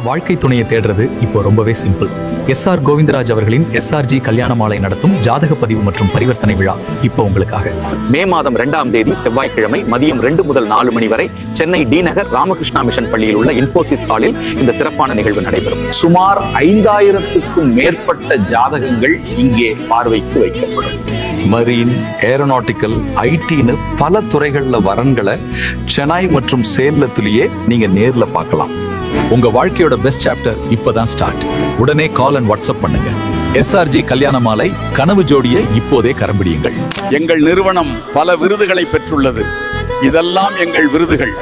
வாழ்க்கை துணையை தேடுறது இப்போ ரொம்பவே சிம்பிள். எஸ்ஆர் கோவிந்தராஜ் அவர்களின் SRG கல்யாண மாலை நடத்தும் ஜாதக பதிவு மற்றும் பரிவர்த்தனை விழா இப்போ உங்களுக்காக. மே மாதம் 2ஆம் தேதி செவ்வாய்க்கிழமை மதியம் 2 முதல் 4 மணி வரை சென்னை டி நகர் ராமகிருஷ்ணா மிஷன் பள்ளியில் உள்ள இன்போசிஸ் ஹாலில் இந்த சிறப்பான நிகழ்வு நடைபெறும். சுமார் 5000க்கும் மேற்பட்ட ஜாதகங்கள் இங்கே பார்வைக்கு வைக்கப்படும். மரீன், ஏரோநாட்டிக்கல், ஐடின்னு பல துறைகள்ல வரன்களை சென்னை மற்றும் சேலத்திலேயே நீங்க நேர்ல பார்க்கலாம். உங்க வாழ்க்கையோட பெஸ்ட் சாப்டர் இப்பதான் ஸ்டார்ட். உடனே கால் அண்ட் வாட்ஸ்அப் பண்ணுங்க. SRG கல்யாண மாலை கனவு ஜோடியை இப்போதே கரம்பிடியுங்கள். எங்கள் நிறுவனம் பல விருதுகளை பெற்றுள்ளது. இதெல்லாம் எங்கள் விருதுகள்.